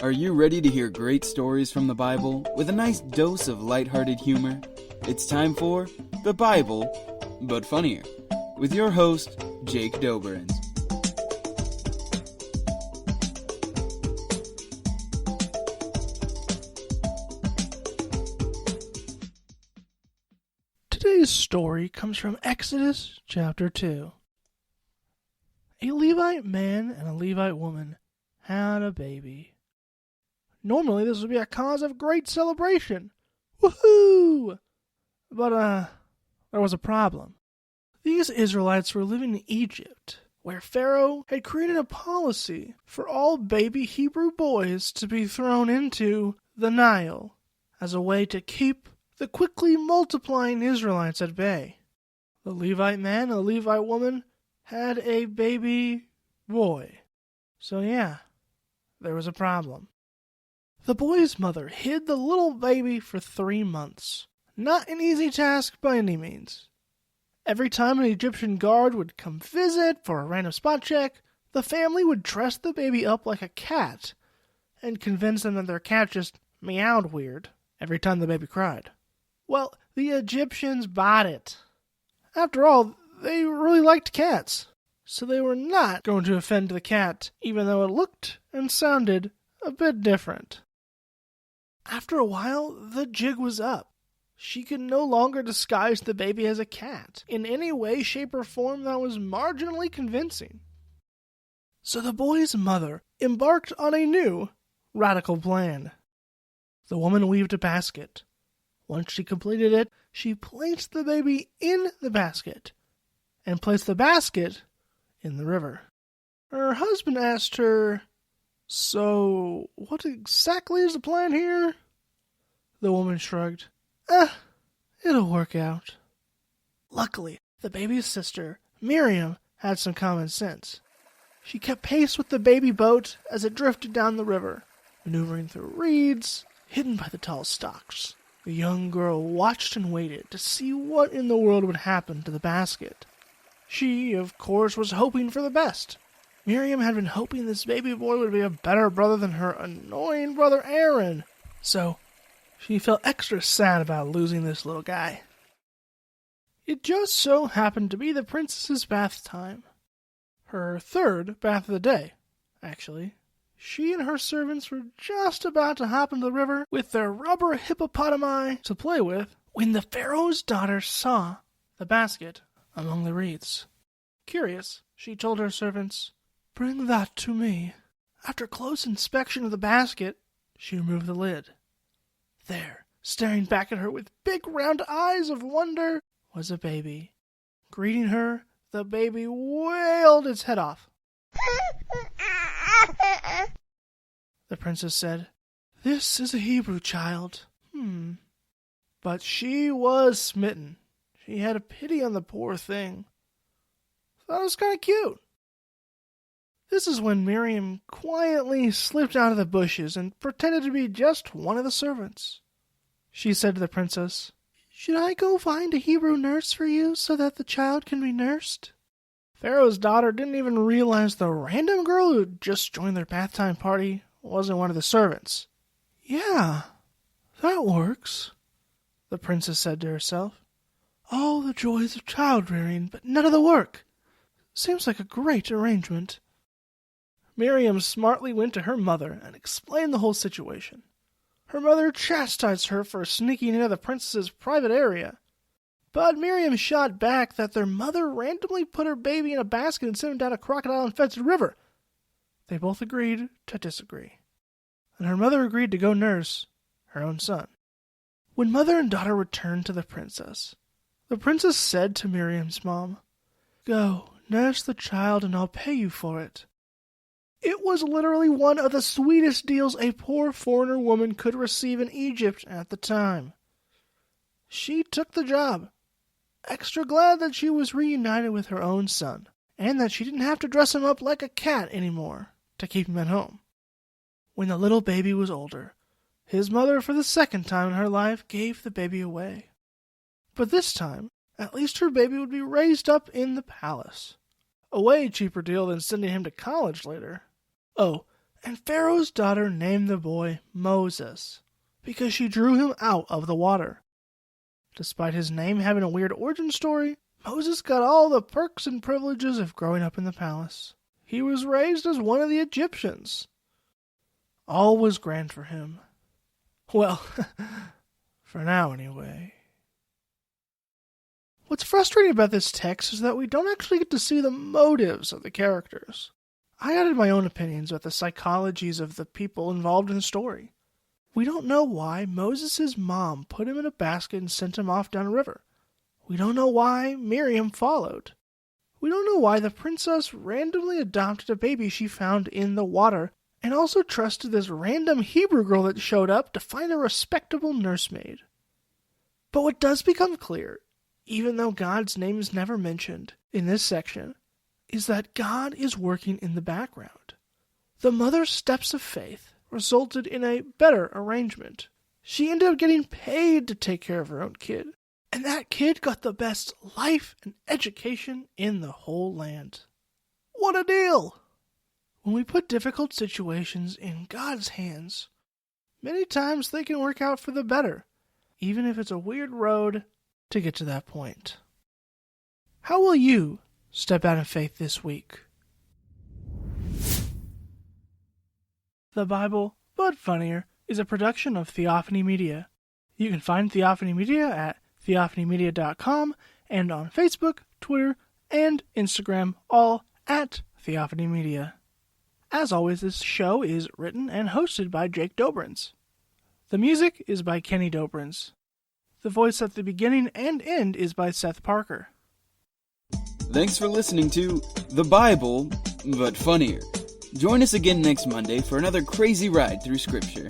Are you ready to hear great stories from the Bible with a nice dose of lighthearted humor? It's time for The Bible, but Funnier, with your host, Jake Doberenz. Today's story comes from Exodus chapter 2. A Levite man and a Levite woman had a baby. Normally this would be a cause of great celebration. Woohoo! But there was a problem. These Israelites were living in Egypt, where Pharaoh had created a policy for all baby Hebrew boys to be thrown into the Nile as a way to keep the quickly multiplying Israelites at bay. The Levite man and the Levite woman had a baby boy. So yeah, there was a problem. The boy's mother hid the little baby for 3 months. Not an easy task by any means. Every time an Egyptian guard would come visit for a random spot check, the family would dress the baby up like a cat and convince them that their cat just meowed weird every time the baby cried. Well, the Egyptians bought it. After all, they really liked cats, so they were not going to offend the cat, even though it looked and sounded a bit different. After a while, the jig was up. She could no longer disguise the baby as a cat in any way, shape, or form that was marginally convincing. So the boy's mother embarked on a new, radical plan. The woman weaved a basket. Once she completed it, she placed the baby in the basket and placed the basket in the river. Her husband asked her, "So, what exactly is the plan here?" The woman shrugged. It'll work out." Luckily, the baby's sister, Miriam, had some common sense. She kept pace with the baby boat as it drifted down the river, maneuvering through reeds, hidden by the tall stalks. The young girl watched and waited to see what in the world would happen to the basket. She, of course, was hoping for the best. Miriam had been hoping this baby boy would be a better brother than her annoying brother Aaron, so she felt extra sad about losing this little guy. It just so happened to be the princess's bath time. Her third bath of the day, actually. She and her servants were just about to hop into the river with their rubber hippopotami to play with when the Pharaoh's daughter saw the basket among the reeds. Curious, she told her servants, "Bring that to me." After close inspection of the basket, she removed the lid. There, staring back at her with big round eyes of wonder, was a baby. Greeting her, the baby wailed its head off. The princess said, "This is a Hebrew child." But she was smitten. She had a pity on the poor thing. Thought it was kind of cute. This is when Miriam quietly slipped out of the bushes and pretended to be just one of the servants. She said to the princess, "Should I go find a Hebrew nurse for you so that the child can be nursed?" Pharaoh's daughter didn't even realize the random girl who just joined their bath time party wasn't one of the servants. "Yeah, that works," the princess said to herself. "All the joys of child-rearing, but none of the work. Seems like a great arrangement." Miriam smartly went to her mother and explained the whole situation. Her mother chastised her for sneaking into the princess's private area. But Miriam shot back that their mother randomly put her baby in a basket and sent him down a crocodile-infested river. They both agreed to disagree, and her mother agreed to go nurse her own son. When mother and daughter returned to the princess said to Miriam's mom, "Go, nurse the child and I'll pay you for it." It was literally one of the sweetest deals a poor foreigner woman could receive in Egypt at the time. She took the job, extra glad that she was reunited with her own son, and that she didn't have to dress him up like a cat anymore to keep him at home. When the little baby was older, his mother, for the second time in her life, gave the baby away. But this time, at least her baby would be raised up in the palace. A way cheaper deal than sending him to college later. Oh, and Pharaoh's daughter named the boy Moses, because she drew him out of the water. Despite his name having a weird origin story, Moses got all the perks and privileges of growing up in the palace. He was raised as one of the Egyptians. All was grand for him. Well, for now anyway. What's frustrating about this text is that we don't actually get to see the motives of the characters. I added my own opinions about the psychologies of the people involved in the story. We don't know why Moses' mom put him in a basket and sent him off down a river. We don't know why Miriam followed. We don't know why the princess randomly adopted a baby she found in the water and also trusted this random Hebrew girl that showed up to find a respectable nursemaid. But what does become clear, even though God's name is never mentioned in this section, is that God is working in the background. The mother's steps of faith resulted in a better arrangement. She ended up getting paid to take care of her own kid, and that kid got the best life and education in the whole land. What a deal! When we put difficult situations in God's hands, many times they can work out for the better, even if it's a weird road to get to that point. How will you step out in faith this week? The Bible, but Funnier, is a production of Theophany Media. You can find Theophany Media at theophanymedia.com and on Facebook, Twitter, and Instagram, all at Theophany Media. As always, this show is written and hosted by Jake Doberenz. The music is by Kenny Doberenz. The voice at the beginning and end is by Seth Parker. Thanks for listening to The Bible, but Funnier. Join us again next Monday for another crazy ride through Scripture.